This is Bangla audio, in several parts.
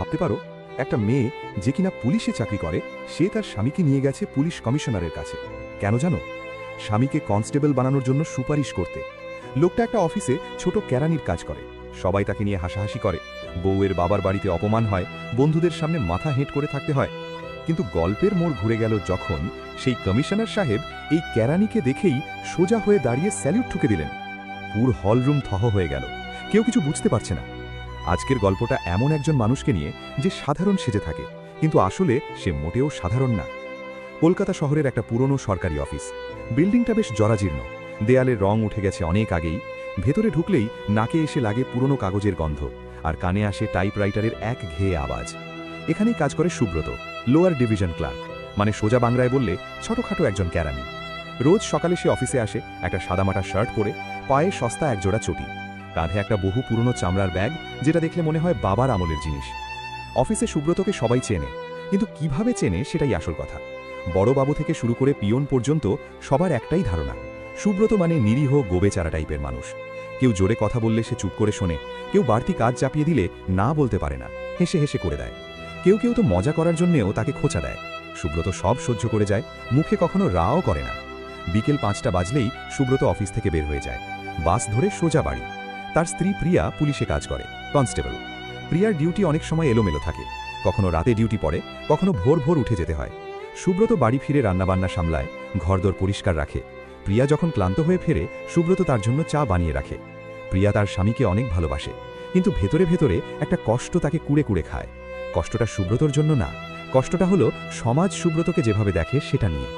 ভাবতে পারো, একটা মেয়ে যে কিনা পুলিশে চাকরি করে সে তার স্বামীকে নিয়ে গেছে পুলিশ কমিশনারের কাছে। কেন জানো? স্বামীকে কনস্টেবল বানানোর জন্য সুপারিশ করতে। লোকটা একটা অফিসে ছোট কেরানির কাজ করে, সবাই তাকে নিয়ে হাসাহাসি করে, বউয়ের বাবার বাড়িতে অপমান হয়, বন্ধুদের সামনে মাথা হেঁট করে থাকতে হয়। কিন্তু গল্পের মোড় ঘুরে গেল যখন সেই কমিশনার সাহেব এই কেরানিকে দেখেই সোজা হয়ে দাঁড়িয়ে স্যালিউট ঠুকে দিলেন। পুর হলরুম থহ হয়ে গেল, কেউ কিছু বুঝতে পারছে না। আজকের গল্পটা এমন একজন মানুষকে নিয়ে যে সাধারণ সেজে থাকে, কিন্তু আসলে সে মোটেও সাধারণ না। কলকাতা শহরের একটা পুরনো সরকারি অফিস। বিল্ডিংটা বেশ জরাজীর্ণ, দেয়ালের রং উঠে গেছে অনেক আগেই। ভেতরে ঢুকলেই নাকে এসে লাগে পুরনো কাগজের গন্ধ, আর কানে আসে টাইপরাইটারের এক ঘেয়ে আওয়াজ। এখানেই কাজ করে সুব্রত, লোয়ার ডিভিশন ক্লার্ক, মানে সোজা বাংলায় বললে ছোটখাটো একজন কেরানি। রোজ সকালে সে অফিসে আসে একটা সাদামাটা শার্ট পরে, পায়ে সস্তা একজোড়া চটি, কাঁধে একটা বহু পুরনো চামড়ার ব্যাগ, যেটা দেখলে মনে হয় বাবার আমলের জিনিস। অফিসে সুব্রতকে সবাই চেনে, কিন্তু কিভাবে চেনে সেটাই আসল কথা। বড়বাবু থেকে শুরু করে পিয়ন পর্যন্ত সবার একটাই ধারণা, সুব্রত মানে নিরীহ গোবেচারা টাইপের মানুষ। কেউ জোরে কথা বললে সে চুপ করে শোনে, কেউ বাড়তি কাজ চাপিয়ে দিলে না বলতে পারে না, হেসে হেসে করে দেয়। কেউ কেউ তো মজা করার জন্যেও তাকে খোঁচা দেয়। সুব্রত সব সহ্য করে যায়, মুখে কখনো রাও করে না। বিকেল 5টা বাজলেই সুব্রত অফিস থেকে বের হয়ে যায়, বাস ধরে সোজা বাড়ি। তার স্ত্রী প্রিয়া পুলিশে কাজ করে, কনস্টেবল। প্রিয়ার ডিউটি অনেক সময় এলোমেলো থাকে, কখনো রাতে ডিউটি পড়ে, কখনো ভোর ভোর উঠে যেতে হয়। সুব্রত বাড়ি ফিরে রান্নাবান্না সামলায়, ঘরদোর পরিষ্কার রাখে। প্রিয়া যখন ক্লান্ত হয়ে ফেরে, সুব্রত তার জন্য চা বানিয়ে রাখে। প্রিয়া তার স্বামীকে অনেক ভালোবাসে, কিন্তু ভেতরে ভেতরে একটা কষ্ট তাকে কুড়ে কুড়ে খায়। কষ্টটা সুব্রতর জন্য না, কষ্টটা হলো সমাজ সুব্রতকে যেভাবে দেখে সেটা নিয়ে।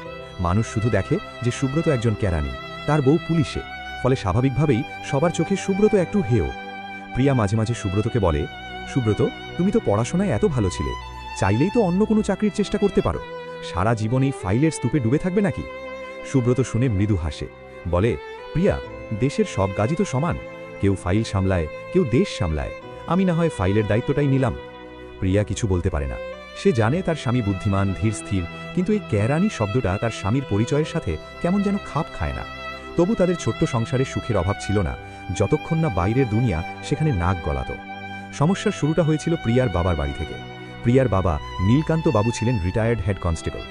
মানুষ শুধু দেখে যে সুব্রত একজন কেরানি, তার বউ পুলিশে, ফলে স্বাভাবিকভাবেই সবার চোখে সুব্রত একটু হেয়। প্রিয়া মাঝে মাঝে সুব্রতকে বলে, সুব্রত, তুমি তো পড়াশোনায় এত ভালো ছিলে, চাইলেই তো অন্য কোনো চাকরির চেষ্টা করতে পারো, সারা জীবন এই ফাইলের স্তূপে ডুবে থাকবে নাকি? সুব্রত শুনে মৃদু হাসে, বলে, প্রিয়া, দেশের সব কাজই তো সমান, কেউ ফাইল সামলায়, কেউ দেশ সামলায়, আমি না হয় ফাইলের দায়িত্বটাই নিলাম। প্রিয়া কিছু বলতে পারে না। সে জানে তার স্বামী বুদ্ধিমান, ধীর স্থির, কিন্তু এই কেরানি শব্দটা তার স্বামীর পরিচয়ের সাথে কেমন যেন খাপ খায় না। তবু তাদের ছোট্ট সংসারে সুখের অভাব ছিল না, যতক্ষণ না বাইরের দুনিয়া সেখানে নাক গলাত। সমস্যার শুরুটা হয়েছিল প্রিয়ার বাবার বাড়ি থেকে। প্রিয়ার বাবা নীলকান্ত বাবু ছিলেন রিটায়ার্ড হেড কনস্টেবল।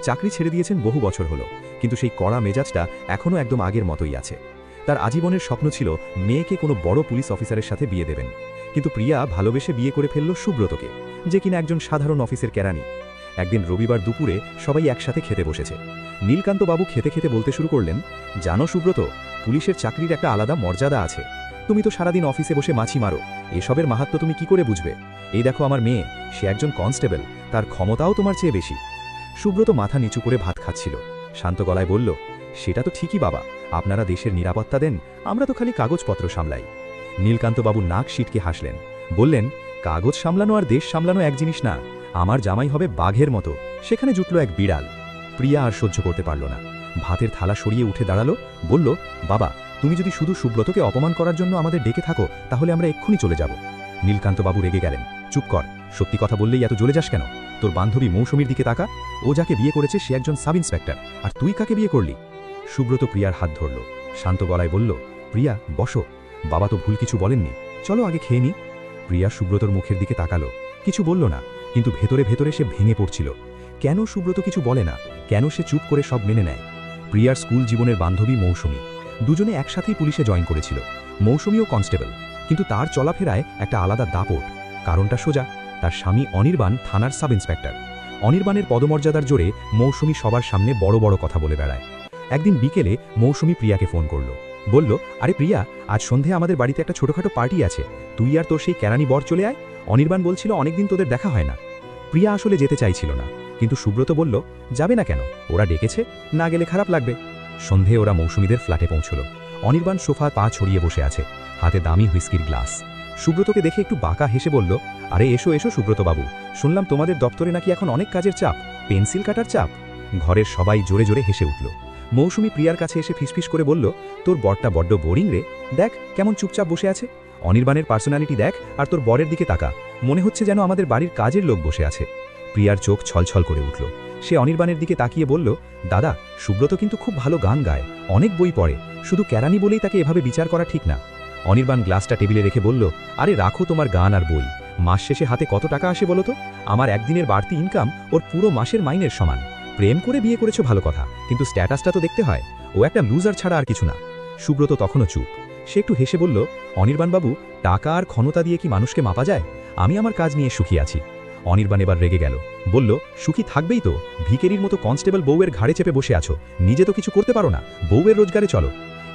চাকরি ছেড়ে দিয়েছেন বহু বছর হলো, কিন্তু সেই কড়া মেজাজটা এখনও একদম আগের মতোই আছে। তার আজীবনের স্বপ্ন ছিল মেয়েকে কোনো বড় পুলিশ অফিসারের সাথে বিয়ে দেবেন, কিন্তু প্রিয়া ভালোবেসে বিয়ে করে ফেলল সুব্রতকে, যে কিনা একজন সাধারণ অফিসের কেরানি। একদিন রবিবার দুপুরে সবাই একসাথে খেতে বসেছে। নীলকান্ত বাবু খেতে খেতে বলতে শুরু করলেন, জানো সুব্রত, পুলিশের চাকরির একটা আলাদা মর্যাদা আছে। তুমি তো সারাদিন অফিসে বসে মাছি মারো, এসবের মাহাত্ম্য তুমি কি করে বুঝবে? এই দেখো আমার মেয়ে, সে একজন কনস্টেবল, তার ক্ষমতাও তোমার চেয়ে বেশি। সুব্রত মাথা নিচু করে ভাত খাচ্ছিল, শান্ত গলায় বলল, সেটা তো ঠিকই বাবা, আপনারা দেশের নিরাপত্তা দেন, আমরা তো খালি কাগজপত্র সামলাই। নীলকান্তবাবু নাক সিটকে হাসলেন, বললেন, কাগজ সামলানো আর দেশ সামলানো এক জিনিস না, আমার জামাই হবে বাঘের মতো, সেখানে জুটল এক বিড়াল। প্রিয়া আর সহ্য করতে পারল না, ভাতের থালা সরিয়ে উঠে দাঁড়ালো, বলল, বাবা, তুমি যদি শুধু সুব্রতকে অপমান করার জন্য আমাদের ডেকে থাকো তাহলে আমরা এক্ষুনি চলে যাব। নীলকান্তবাবু রেগে গেলেন, চুপ কর, সত্যি কথা বললেই এত জ্বলে যাস কেন? তোর বান্ধবী মৌসুমীর দিকে তাকা, ও যাকে বিয়ে করেছে সে একজন সাব ইন্সপেক্টর, আর তুই কাকে বিয়ে করলি? সুব্রত প্রিয়ার হাত ধরল, শান্ত গলায় বলল, প্রিয়া বসো, বাবা তো ভুল কিছু বলেননি, চলো আগে খেয়ে নি। প্রিয়া সুব্রতর মুখের দিকে তাকালো, কিছু বলল না, কিন্তু ভেতরে ভেতরে সে ভেঙে পড়ছিল। কেন সুব্রত কিছু বলে না, কেন সে চুপ করে সব মেনে নেয়? প্রিয়ার স্কুল জীবনের বান্ধবী মৌসুমী, দুজনে একসাথেই পুলিশে জয়েন করেছিল। মৌসুমীও কনস্টেবল, কিন্তু তার চলাফেরায় একটা আলাদা দাপট। কারণটা সোজা, তার স্বামী অনির্বাণ থানার সাব ইন্সপেক্টর। অনির্বাণের পদমর্যাদার জোরে মৌসুমী সবার সামনে বড় বড় কথা বলে বেড়ায়। একদিন বিকেলে মৌসুমী প্রিয়াকে ফোন করল, বলল, আরে প্রিয়া, আজ সন্ধে আমাদের বাড়িতে একটা ছোটখাটো পার্টি আছে, তুই আর তোর সেই কেরানি বর চলে আয়, অনির্বাণ বলছিল অনেকদিন তোদের দেখা হয় না। প্রিয়া আসলে যেতে চাইছিল না, কিন্তু সুব্রত বলল, যাবে না কেন, ওরা ডেকেছে, না গেলে খারাপ লাগবে। সন্ধে ওরা মৌসুমীদের ফ্ল্যাটে পৌঁছল। অনির্বাণ সোফা পা ছড়িয়ে বসে আছে, হাতে দামি হুইস্কির গ্লাস। সুব্রতকে দেখে একটু বাঁকা হেসে বলল, আরে এসো এসো সুব্রত বাবু, শুনলাম তোমাদের দপ্তরে নাকি এখন অনেক কাজের চাপ, পেন্সিল কাটার চাপ। ঘরের সবাই জোরে জোরে হেসে উঠল। মৌসুমী প্রিয়ার কাছে এসে ফিসফিস করে বলল, তোর বরটা বড্ড বোরিং রে, দেখ কেমন চুপচাপ বসে আছে। অনির্বাণের পার্সোনালিটি দেখ, আর তোর বরের দিকে তাকা, মনে হচ্ছে যেন আমাদের বাড়ির কাজের লোক বসে আছে। প্রিয়ার চোখ ছলছল করে উঠল। সে অনির্বাণের দিকে তাকিয়ে বলল, দাদা, সুব্রত কিন্তু খুব ভালো গান গায়, অনেক বই পড়ে, শুধু কেরানি বলেই তাকে এভাবে বিচার করা ঠিক না। অনির্বাণ গ্লাসটা টেবিলে রেখে বলল, আরে রাখো তোমার গান আর বই, মাস শেষে হাতে কত টাকা আসে বলো তো? আমার একদিনের বাড়তি ইনকাম ওর পুরো মাসের মাইনের সমান। প্রেম করে বিয়ে করেছো ভালো কথা, কিন্তু স্ট্যাটাসটা তো দেখতে হয়। ও একটা লুজার ছাড়া আর কিছু না। সুব্রত তখনও চুপ। সে একটু হেসে বলল, অনির্বাণবাবু, টাকা আর ক্ষমতা দিয়ে কি মানুষকে মাপা যায়? আমি আমার কাজ নিয়ে সুখী আছি। অনির্বাণ এবার রেগে গেল, বলল, সুখী থাকবেই তো, ভিকেরির মতো কনস্টেবল বউয়ের ঘাড়ে চেপে বসে আছো, নিজে তো কিছু করতে পারো না, বউয়ের রোজগারে চলো।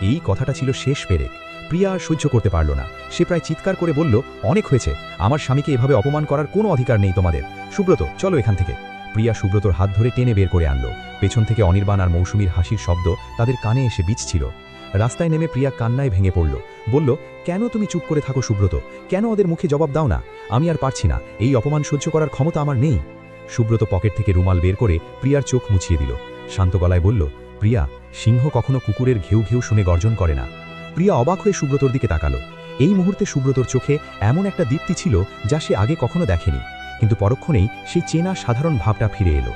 এই কথাটা ছিল শেষ পেরেক। প্রিয়া আর সহ্য করতে পারল না। সে প্রায় চিৎকার করে বলল, অনেক হয়েছে, আমার স্বামীকে এভাবে অপমান করার কোনো অধিকার নেই তোমাদের। সুব্রত, চলো এখান থেকে। প্রিয়া সুব্রতর হাত ধরে টেনে বের করে আনলো। পেছন থেকে অনির্বাণ আর মৌসুমীর হাসির শব্দ তাদের কানে এসে বিঁধছিল। রাস্তায় নেমে প্রিয়া কান্নায় ভেঙে পড়ল, বলল, কেন তুমি চুপ করে থাকো সুব্রত? কেন ওদের মুখে জবাব দাও না? আমি আর পারছি না, এই অপমান সহ্য করার ক্ষমতা আমার নেই। সুব্রত পকেট থেকে রুমাল বের করে প্রিয়ার চোখ মুছিয়ে দিল। শান্ত গলায় বলল, প্রিয়া, সিংহ কখনো কুকুরের ঘেউ ঘেউ শুনে গর্জন করে না। প্রিয়া অবাক হয়ে সুব্রতর দিকে তাকালো। এই মুহূর্তে সুব্রতর চোখে এমন একটা দীপ্তি ছিল যা সে আগে কখনো দেখেনি, কিন্তু পরক্ষণেই সেই চেনা সাধারণ ভাবটা ফিরে এলো।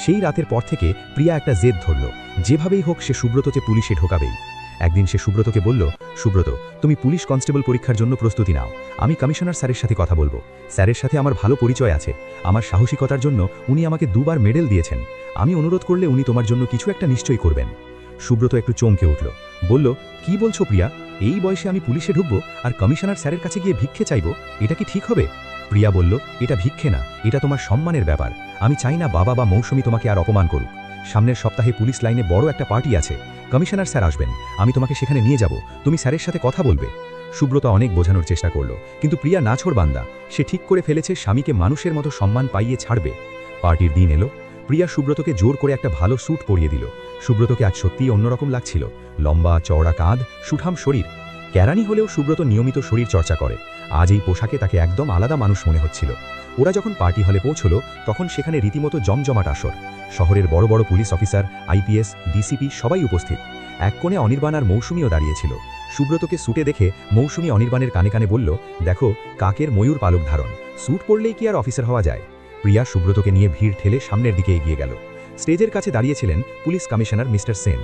সেই রাতের পর থেকে প্রিয়া একটা জেদ ধরল, যেভাবেই হোক সে সুব্রতকে পুলিশে ঢোকাবেই। একদিন সে সুব্রতকে বলল, সুব্রত, তুমি পুলিশ কনস্টেবল পরীক্ষার জন্য প্রস্তুতি নাও, আমি কমিশনার স্যারের সাথে কথা বলবো। স্যারের সাথে আমার ভালো পরিচয় আছে, আমার সাহসিকতার জন্য উনি আমাকে 2বার মেডেল দিয়েছেন। আমি অনুরোধ করলে উনি তোমার জন্য কিছু একটা নিশ্চয়ই করবেন। সুব্রত একটু চমকে উঠল, বলল, কি বলছো প্রিয়া? এই বয়সে আমি পুলিশে ঢুকবো আর কমিশনার স্যারের কাছে গিয়ে ভিক্ষে চাইবো? এটা কি ঠিক হবে? প্রিয়া বলল, এটা ভিক্ষে না, এটা তোমার সম্মানের ব্যাপার। আমি চাই না বাবা বা মৌসুমী তোমাকে আর অপমান করুক। সামনের সপ্তাহে পুলিশ লাইনে বড় একটা পার্টি আছে, কমিশনার স্যার আসবেন, আমি তোমাকে সেখানে নিয়ে যাব, তুমি স্যারের সাথে কথা বলবে। সুব্রত অনেক বোঝানোর চেষ্টা করল, কিন্তু প্রিয়া নাছোড় বান্দা। সে ঠিক করে ফেলেছে স্বামীকে মানুষের মতো সম্মান পাইয়ে ছাড়বে। পার্টির দিন এলো। প্রিয়া সুব্রতকে জোর করে একটা ভালো স্যুট পরিয়ে দিল। সুব্রতকে আজ সত্যিই অন্যরকম লাগছিল। লম্বা চওড়া কাঁধ, সুঠাম শরীর। ক্যারানি হলেও সুব্রত নিয়মিত শরীর চর্চা করে। আজ এই পোশাকে তাকে একদম আলাদা মানুষ মনে হচ্ছিল। ওরা যখন পার্টি হলে পৌঁছল, তখন সেখানে রীতিমতো জমজমাট আসর। শহরের বড় বড় পুলিশ অফিসার, আইপিএস, ডিসিপি সবাই উপস্থিত। এক কোণে অনির্বাণ আর মৌসুমীও দাঁড়িয়েছিল। সুব্রতকে স্যুটে দেখে মৌসুমী অনির্বাণের কানে কানে বলল, দেখো, কাকের ময়ূর পালক ধারণ, স্যুট পরলেই কি আর অফিসার হওয়া যায়? প্রিয়া সুব্রতকে নিয়ে ভিড় ঠেলে সামনের দিকে এগিয়ে গেল। স্টেজের কাছে দাঁড়িয়েছিলেন পুলিশ কমিশনার মিস্টার সেন।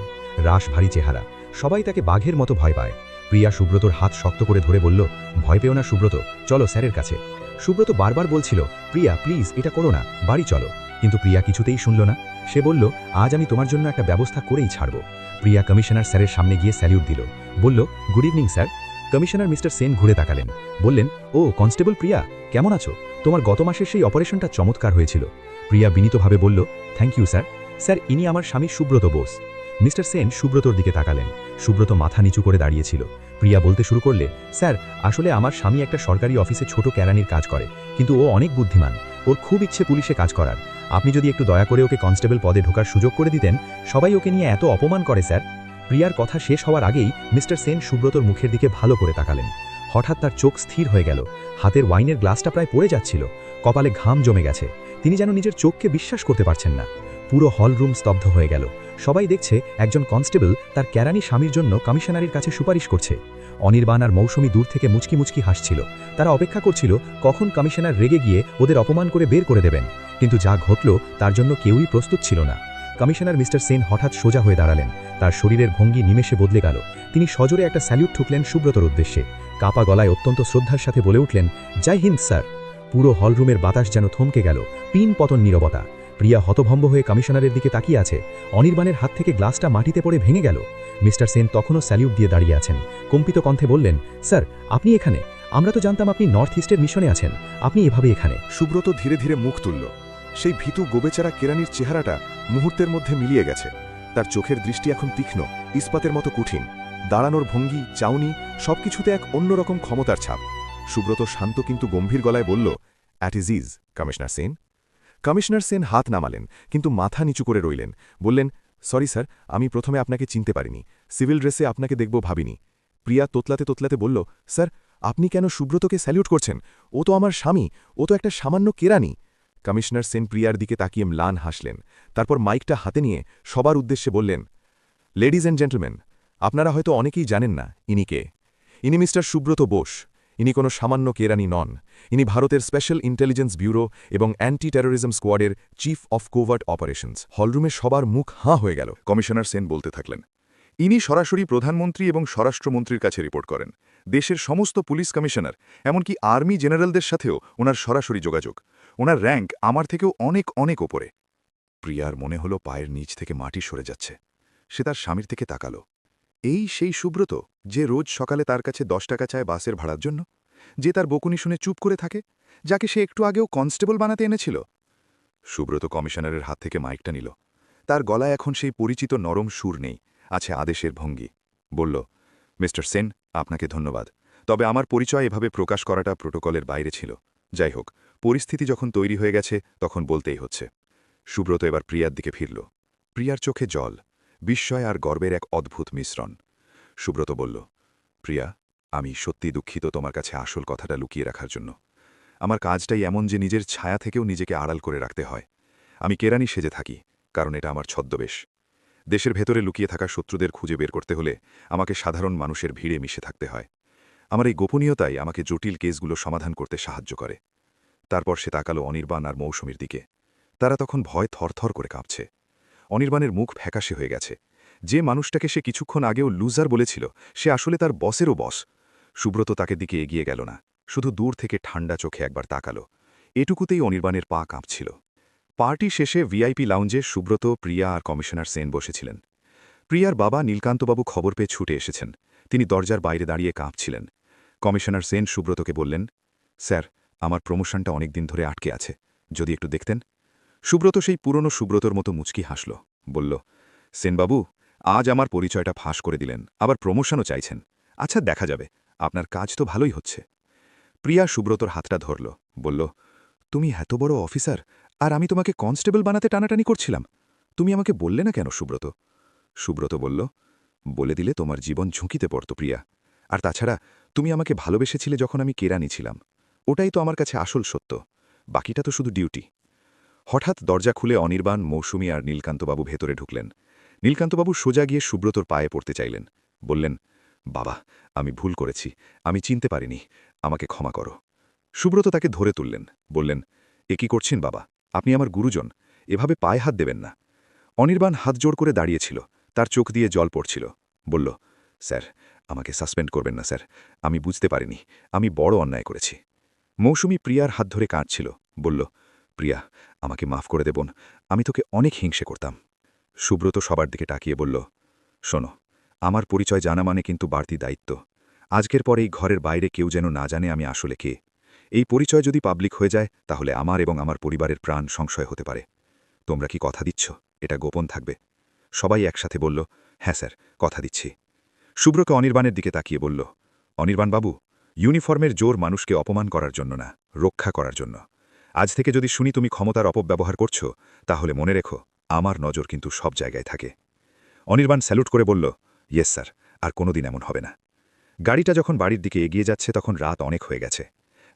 রাশ ভারী চেহারা, সবাই তাকে বাঘের মতো ভয় পায়। প্রিয়া সুব্রতর হাত শক্ত করে ধরে বলল, ভয় পেও না সুব্রত, চলো স্যারের কাছে। সুব্রত বারবার বলছিল, প্রিয়া প্লিজ এটা করো না, বাড়ি চলো। কিন্তু প্রিয়া কিছুতেই শুনল না। সে বলল, আজ আমি তোমার জন্য একটা ব্যবস্থা করেই ছাড়ব। প্রিয়া কমিশনার স্যারের সামনে গিয়ে স্যালিউট দিল, বলল, good evening sir. Commissioner mister Sen ঘুরে তাকালেন, বললেন, ও কনস্টেবল প্রিয়া, কেমন আছো? তোমার গত মাসের সেই অপারেশনটা চমৎকার হয়েছিল। প্রিয়া বিনীতভাবে বলল, থ্যাংক ইউ স্যার। স্যার, ইনি আমার স্বামী সুব্রত বোস। মিস্টার সেন সুব্রতর দিকে তাকালেন। সুব্রত মাথা নিচু করে দাঁড়িয়েছিল। প্রিয়া বলতে শুরু করলে, স্যার, আসলে আমার স্বামী একটা সরকারি অফিসে ছোট ক্যারানির কাজ করে, কিন্তু ও অনেক বুদ্ধিমান। ওর খুব ইচ্ছে পুলিশে কাজ করার। আপনি যদি একটু দয়া করে ওকে কনস্টেবল পদে ঢোকার সুযোগ করে দিতেন। সবাই ওকে নিয়ে এত অপমান করে স্যার। প্রিয়ার কথা শেষ হওয়ার আগেই মিস্টার সেন সুব্রতর মুখের দিকে ভালো করে তাকালেন। হঠাৎ তার চোখ স্থির হয়ে গেল। হাতের ওয়াইনের গ্লাসটা প্রায় পড়ে যাচ্ছিল। কপালে ঘাম জমে গেছে। তিনি যেন নিজের চোখকে বিশ্বাস করতে পারছেন না। পুরো হলরুম স্তব্ধ হয়ে গেল। সবাই দেখছে একজন কনস্টেবল তার ক্যারানি স্বামীর জন্য কমিশনারের কাছে সুপারিশ করছে। অনির্বাণ আর মৌসুমী দূর থেকে মুচকি মুচকি হাসছিল। তারা অপেক্ষা করছিল কখন কমিশনার রেগে গিয়ে ওদের অপমান করে বের করে দেবেন, কিন্তু যা ঘটল তার জন্য কেউই প্রস্তুত ছিল না। কমিশনার মিস্টার সেন হঠাৎ সোজা হয়ে দাঁড়ালেন। তার শরীরের ভঙ্গি নিমেষে বদলে গেল। তিনি সজোরে একটা স্যালিউট ঠুকলেন সুব্রতর উদ্দেশ্যে। কাপা গলায় অত্যন্ত শ্রদ্ধার সাথে বলে উঠলেন, জয় হিন্দ স্যার। পুরো হলরুমের বাতাস যেন থমকে গেল। পিন পতন নীরবতা। প্রিয়া হতভম্ব হয়ে কমিশনারের দিকে তাকিয়ে আছে। অনির্বাণের হাত থেকে গ্লাসটা মাটিতে পড়ে ভেঙে গেল। মিস্টার সেন তখনও স্যালিউট দিয়ে দাঁড়িয়ে আছেন। কম্পিত কণ্ঠে বললেন, স্যার, আপনি এখানে? আমরা তো জানতাম আপনি নর্থ ইস্টের মিশনে আছেন, আপনি এভাবে এখানে? সুব্রত ধীরে ধীরে মুখ তুলল। সেই ভীতু গোবেচারা কেরানির চেহারাটা মুহূর্তের মধ্যে মিলিয়ে গেছে। তার চোখের দৃষ্টি এখন তীক্ষ্ণ, ইস্পাতের মতো কঠিন। দাঁড়ানোর ভঙ্গি, চাউনি, সবকিছুতে এক অন্যরকম ক্ষমতার ছাপ। সুব্রত শান্ত কিন্তু গম্ভীর গলায় বলল, at is is commissioner Sen. Commissioner Sen হাত নামালেন, কিন্তু মাথা নিচু করে রইলেন। বললেন, সরি স্যার, আমি প্রথমে আপনাকে চিনতে পারিনি। সিভিল ড্রেসে আপনাকে দেখব ভাবিনি। প্রিয়া তোতলাতে তোতলাতে বলল, স্যার, আপনি কেন সুব্রতকে স্যালিউট করছেন? ও তো আমার স্বামী, ও তো একটা সামান্য কেরানি। কমিশনার সেন প্রিয়ার দিকে তাকিয়ে ম্লান হাসলেন। তারপর মাইকটা হাতে নিয়ে সবার উদ্দেশ্যে বললেন, লেডিজ অ্যান্ড জেন্টলম্যান, আপনারা হয়তো অনেকেই জানেন না ইনি কে। ইনি মিস্টার সুব্রত বোস। ইনি কোনো সামান্য কেরানি নন। ইনি ভারতের স্পেশাল ইন্টেলিজেন্স ব্যুরো এবং অ্যান্টি টেরোরিজম স্কোয়াডের চিফ অফ কোভার্ট অপারেশনস। হলরুমে সবার মুখ হাঁ হয়ে গেল। কমিশনার সেন বলতে থাকলেন, ইনি সরাসরি প্রধানমন্ত্রী এবং স্বরাষ্ট্রমন্ত্রীর কাছে রিপোর্ট করেন। দেশের সমস্ত পুলিশ কমিশনার, এমনকি আর্মি জেনারেলদের সাথেও ওনার সরাসরি যোগাযোগ। ওনার র্যাঙ্ক আমার থেকেও অনেক অনেক ওপরে। প্রিয়ার মনে হলো পায়ের নিচ থেকে মাটি সরে যাচ্ছে। সে তার স্বামীর থেকে তাকালো। এই সেই সুব্রত, যে রোজ সকালে তার কাছে 10 টাকা চায় বাসের ভাড়ার জন্য, যে তার বকুনি শুনে চুপ করে থাকে, যাকে সে একটু আগেও কনস্টেবল বানাতে এনেছিল। সুব্রত কমিশনারের হাত থেকে মাইকটা নিল। তার গলায় এখন সেই পরিচিত নরম সুর নেই, আছে আদেশের ভঙ্গি। বলল, মিস্টার সেন, আপনাকে ধন্যবাদ, তবে আমার পরিচয় এভাবে প্রকাশ করাটা প্রোটোকলের বাইরে ছিল। যাই হোক, পরিস্থিতি যখন তৈরি হয়ে গেছে তখন বলতেই হচ্ছে। সুব্রত এবার প্রিয়ার দিকে ফিরল। প্রিয়ার চোখে জল, বিস্ময় আর গর্বের এক অদ্ভুত মিশ্রণ। সুব্রত বলল, প্রিয়া, আমি সত্যি দুঃখিত তোমার কাছে আসল কথাটা লুকিয়ে রাখার জন্য। আমার কাজটাই এমন যে নিজের ছায়া থেকেও নিজেকে আড়াল করে রাখতে হয়। আমি কেরানি সেজে থাকি, কারণ এটা আমার ছদ্মবেশ। দেশের ভেতরে লুকিয়ে থাকা শত্রুদের খুঁজে বের করতে হলে আমাকে সাধারণ মানুষের ভিড়ে মিশে থাকতে হয়। আমার এই গোপনীয়তাই আমাকে জটিল কেসগুলো সমাধান করতে সাহায্য করে। তারপর সে তাকালো অনির্বাণ আর মৌসুমীর দিকে। তারা তখন ভয় থরথর করে কাঁপছে। অনির্বাণের মুখ ফ্যাকাশে হয়ে গেছে। যে মানুষটাকে সে কিছুক্ষণ আগেও লুজার বলেছিল, সে আসলে তার বসেরও বস। সুব্রত তাকে দিকে এগিয়ে গেল না, শুধু দূর থেকে ঠান্ডা চোখে একবার তাকালো। এটুকুতেই অনির্বাণের পা কাঁপছিল। পার্টি শেষে ভিআইপি লাউঞ্জে সুব্রত, প্রিয়া আর কমিশনার সেন বসেছিলেন। প্রিয়ার বাবা নীলকান্তবাবু খবর পেয়ে ছুটে এসেছেন। তিনি দরজার বাইরে দাঁড়িয়ে কাঁপছিলেন। কমিশনার সেন সুব্রতকে বললেন, স্যার, আমার প্রমোশনটা অনেক দিন ধরে আটকে আছে, যদি একটু দেখতেন। সুব্রত সেই পুরনো সুব্রতর মতো মুচকি হাসল, বলল, সেনবাবু, আজ আমার পরিচয়টা ফাঁস করে দিলেন, আবার প্রমোশনও চাইছেন। আচ্ছা, দেখা যাবে, আপনার কাজ তো ভালোই হচ্ছে। প্রিয়া সুব্রতর হাতটা ধরল, বলল, তুমি এত বড় অফিসার, আর আমি তোমাকে কনস্টেবল বানাতে টানাটানি করছিলাম। তুমি আমাকে বললে না কেন সুব্রত? সুব্রত বলল, বলে দিলে তোমার জীবন ঝুঁকিতে পড়ত প্রিয়া। আর তাছাড়া তুমি আমাকে ভালোবেসেছিলে যখন আমি কেরানি ছিলাম। ওটাই তো আমার কাছে আসল সত্য, বাকিটা তো শুধু ডিউটি। হঠাৎ দরজা খুলে অনির্বাণ, মৌসুমী আর নীলকান্তবাবু ভেতরে ঢুকলেন। নীলকান্তবাবু সোজা গিয়ে সুব্রতর পায়ে পড়তে চাইলেন। বললেন, বাবা, আমি ভুল করেছি, আমি চিনতে পারিনি, আমাকে ক্ষমা করো। সুব্রত তাকে ধরে তুললেন, বললেন, এ কি করছেন বাবা? আপনি আমার গুরুজন, এভাবে পায়ে হাত দেবেন না। অনির্বাণ হাত জোড় করে দাঁড়িয়েছিল, তার চোখ দিয়ে জল পড়ছিল। বলল, স্যার, আমাকে সাসপেন্ড করবেন না স্যার, আমি বুঝতে পারিনি, আমি বড় অন্যায় করেছি। মৌসুমী প্রিয়ার হাত ধরে কাঁদছিল, বলল, প্রিয়া, আমাকে মাফ করে দেবন, আমি তোকে অনেক হিংসে করতাম। সুব্রত সবার দিকে তাকিয়ে বলল, শোনো, আমার পরিচয় জানা মানে কিন্তু বাড়তি দায়িত্ব। আজকের পর এই ঘরের বাইরে কেউ যেন না জানে আমি আসলে কে। এই পরিচয় যদি পাবলিক হয়ে যায় তাহলে আমার এবং আমার পরিবারের প্রাণ সংশয় হতে পারে। তোমরা কি কথা দিচ্ছ এটা গোপন থাকবে? সবাই একসাথে বলল, হ্যাঁ স্যার, কথা দিচ্ছি। সুব্রত অনির্বাণের দিকে তাকিয়ে বলল, অনির্বাণবাবু, ইউনিফর্মের জোর মানুষকে অপমান করার জন্য না, রক্ষা করার জন্য। আজ থেকে যদি শুনি তুমি ক্ষমতার অপব্যবহার করছো, তাহলে মনে রেখো, আমার নজর কিন্তু সব জায়গায় থাকে। অনির্বাণ স্যালুট করে বলল, ইয়েস স্যার, আর কোনোদিন এমন হবে না। গাড়িটা যখন বাড়ির দিকে এগিয়ে যাচ্ছে তখন রাত অনেক হয়ে গেছে।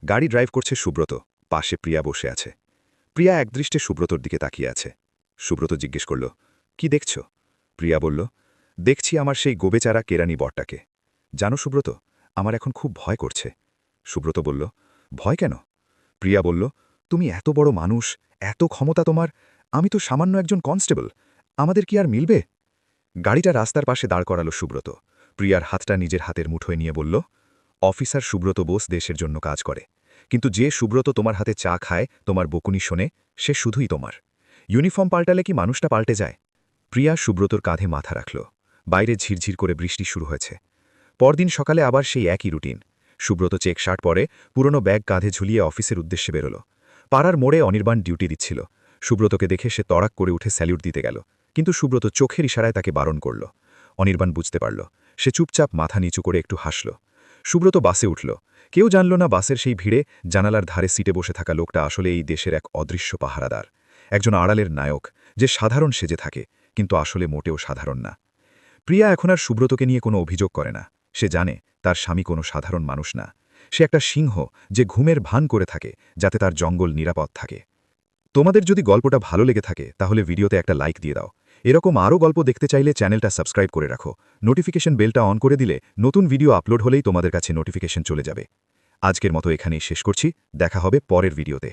গাড়ি ড্রাইভ করছে সুব্রত, পাশে প্রিয়া বসে আছে। প্রিয়া একদৃষ্টে সুব্রতর দিকে তাকিয়ে আছে। সুব্রত জিজ্ঞেস করল, কি দেখছ? প্রিয়া বলল, দেখছি আমার সেই গোবেচারা কেরানি বরটাকে। জানো সুব্রত, আমার এখন খুব ভয় করছে। সুব্রত বলল, ভয় কেন? প্রিয়া বলল, তুমি এত বড় মানুষ, এত ক্ষমতা তোমার, আমি তো সামান্য একজন কনস্টেবল, আমাদের কি আর মিলবে? গাড়িটা রাস্তার পাশে দাঁড় করালো সুব্রত। প্রিয়ার হাতটা নিজের হাতের মুঠোয় নিয়ে বলল, অফিসার সুব্রত বোস দেশের জন্য কাজ করে, কিন্তু যে সুব্রত তোমার হাতে চা খায়, তোমার বকুনি শোনে, সে শুধুই তোমার। ইউনিফর্ম পাল্টালে কি মানুষটা পাল্টে যায়? প্রিয়া সুব্রতর কাঁধে মাথা রাখল। বাইরে ঝিরঝির করে বৃষ্টি শুরু হয়েছে। পরদিন সকালে আবার সেই একই রুটিন। সুব্রত চেক শার্ট পরে, পুরনো ব্যাগ কাঁধে ঝুলিয়ে অফিসের উদ্দেশ্যে বেরোল। পাড়ার মোড়ে অনির্বাণ ডিউটি দিচ্ছিল। সুব্রতকে দেখে সে তড়াক করে উঠে স্যালিউট দিতে গেল, কিন্তু সুব্রত চোখের ইশারায় তাকে বারণ করল। অনির্বাণ বুঝতে পারল। সে চুপচাপ মাথা নিচু করে একটু হাসল। সুব্রত বাসে উঠল। কেউ জানল না বাসের সেই ভিড়ে জানালার ধারে সিটে বসে থাকা লোকটা আসলে এই দেশের এক অদৃশ্য পাহারাদার, একজন আড়ালের নায়ক, যে সাধারণ সেজে থাকে কিন্তু আসলে মোটেও সাধারণ না। প্রিয়া এখন আর সুব্রতকে নিয়ে কোনো অভিযোগ করে না। সে জানে তার স্বামী কোনো সাধারণ মানুষ না, সে একটা সিংহ যে ঘুমের ভান করে থাকে যাতে তার জঙ্গল নিরাপদ থাকে। তোমাদের যদি গল্পটা ভালো লেগে থাকে তাহলে ভিডিওতে একটা লাইক দিয়ে দাও। এরকম আরও গল্প দেখতে চাইলে চ্যানেলটা সাবস্ক্রাইব করে রাখো। নোটিফিকেশন বেলটা অন করে দিলে নতুন ভিডিও আপলোড হলেই তোমাদের কাছে নোটিফিকেশন চলে যাবে। আজকের মতো এখানেই শেষ করছি, দেখা হবে পরের ভিডিওতে।